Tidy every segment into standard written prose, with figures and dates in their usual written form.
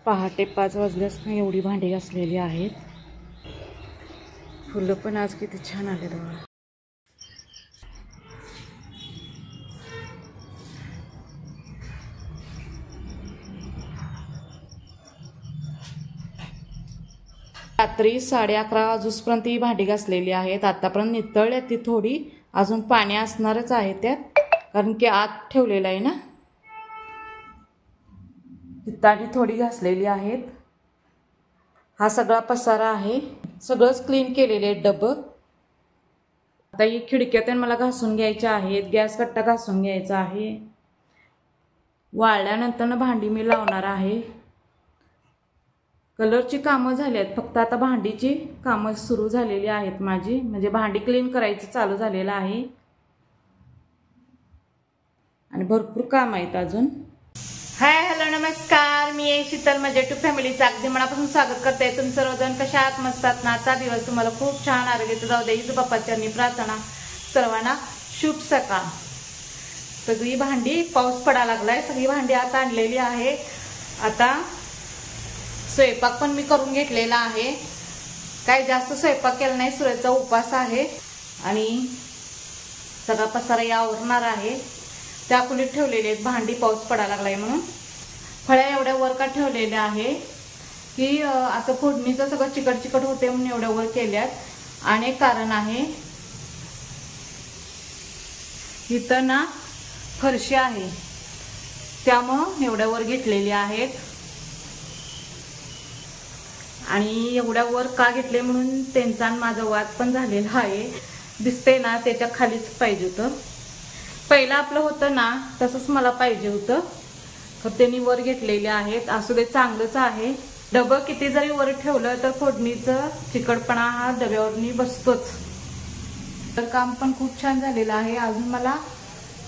पहाटे 5 वाजल्यास एवढी भांडी घासलेली आहेत. फुलं पण आज किती छान आले बघा. रात्री 11:30 वाजूपर्यंत ही भांडी घासलेली आहेत. आतापर्यंत नितळल्या ती थोडी, अजून पाणी असणारच आहे त्यात, कारण की आत ठेवलेलं आहे ना. तिताडी थोडी घासलेली आहेत. हा सगळा पसारा आहे, सगळंच क्लीन केलेले आहेत डबं. आता ही खिडक्या मला घासून घ्यायच्या आहेत. गॅस कट्टा घासून घ्यायचा आहे. वाळल्यानंतर भांडी मी लावणार आहे. कलरची कामं झाली आहेत, फक्त आता भांडीची कामं सुरू झालेली आहेत माझी, म्हणजे भांडी क्लीन करायचं चालू झालेलं आहे आणि भरपूर काम आहेत अजून. हाय हॅलो नमस्कार, मी शीतल माझ्या टू फॅमिलीचं अगदी मनापासून स्वागत करते. तुम्ही सर्वजण कशा आहात? मस्त आहात ना? आजचा दिवस तुम्हाला खूप छान आरोग्याचं जाऊ दे हीच बाप्पाच्या प्रार्थना. सर्वांना शुभ सकाळ. सगळी भांडी, पाऊस पडा लागलाय, सगळी भांडी आता आणलेली आहे. आता स्वयंपाक पण मी करून घेतलेला आहे. काही जास्त स्वयंपाक केला नाही, सूर्याचा उपास आहे आणि सगळा पसारा यावरणार आहे. त्या खोलीत ठेवलेले आहेत भांडी, पाऊस पडा लागलाय म्हणून. फळ्या एवढ्या वर का ठेवलेल्या आहे की आता फोडणीचं सगळं चिकट चिकट होते म्हणून एवढ्या वर केल्यात. आणि कारण आहे, इथं ना फरशी आहे त्यामुळं एवढ्या वर घेतलेली आहेत. आणि एवढ्या वर का घेतले म्हणून त्यांचा आणि माझा वाद पण झालेला आहे. दिसते ना, त्याच्या खालीच पाहिजे होतं. पहिलं आपलं होतं ना तसंच मला पाहिजे होतं, तर त्यांनी वर घेतलेले आहेत. असू दे, चांगलंच आहे. डबं किती जरी वर ठेवलं तर फोडणीचं चिकटपणा हा डब्यावरनी बसतोच. तर काम पण खूप छान झालेलं आहे. अजून मला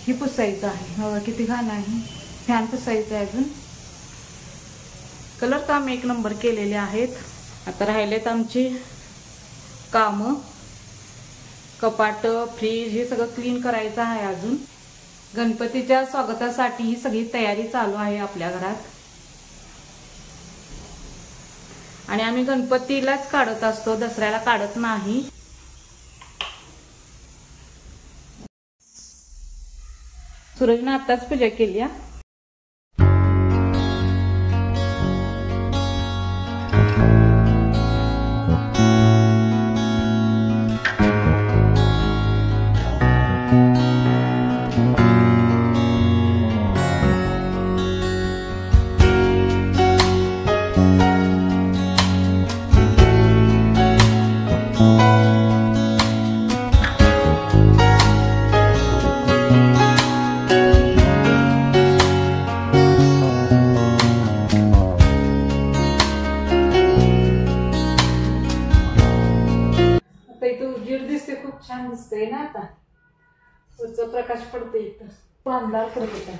ही पुसायचं आहे. बघा किती घाण आहे. फॅन पुसायचं आहे अजून. कलर काम एक नंबर केलेले आहेत. आता राहिलेत आमची कामं. कपाट, फ्रीज हे सगळं क्लीन करायचं आहे अजून. गणपतीच्या स्वागतासाठी ही सगळी तयारी चालू आहे आपल्या घरात. आणि आम्ही गणपतीलाच काढत असतो, दसऱ्याला काढत नाही. सूरजने आताच पूजा केली. खूप छान दिसतंय ना. आता वरचा प्रकाश पडतोय, इथं अंधार पडतो.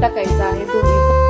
टाकायचं आहे दोन्ही.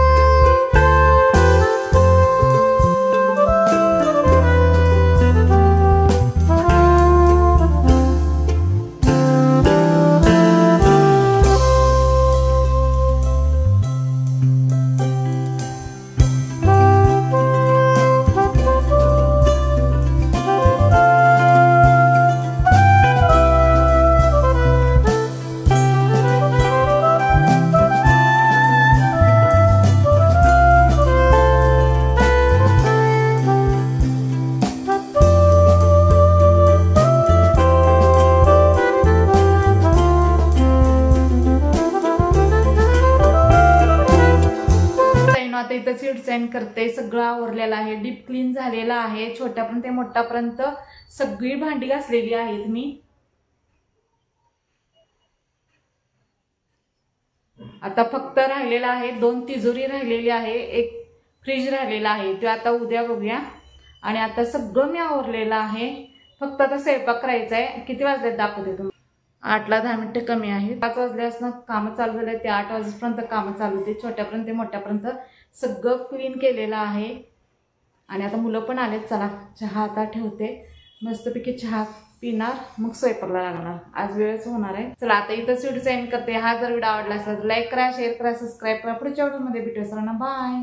आता इथं सीड साईन करते. सगळं आवरलेलं आहे, डीप क्लीन झालेलं आहे. छोट्यापर्यंत ते मोठ्यापर्यंत सगळी भांडी घासलेली आहेत मी. आता फक्त राहिलेला आहे 2 तिजोरी राहिलेली आहे, 1 फ्रीज राहिलेला आहे. ते आता उद्या बघूया. आणि आता सगळं मी आवरलेलं आहे. फक्त आता स्वयंपाक करायचा आहे. किती वाजले दाखवते तुम्ही. 8ला 10 मिनिटं कमी आहेत. 5 वाजल्यापासून कामं चालू झाले. ते 8 वाजेपर्यंत कामं चालू होते. छोट्यापर्यंत ते मोठ्यापर्यंत सगळं क्लीन केलेलं आहे. आणि आता मुलं पण आलेत. चला चहा आता ठेवते. मस्तपैकी चहा पिणार, मग स्वयंपाकला लागणार. आज वेळच होणार आहे. चला आता इथंच व्हिडिओ एंड करते. हा जर व्हिडिओ आवडला असेल तर लाईक करा, शेअर करा, सबस्क्राईब करा. पुढच्या व्हिडिओमध्ये भेटूया. सर्वांना बाय.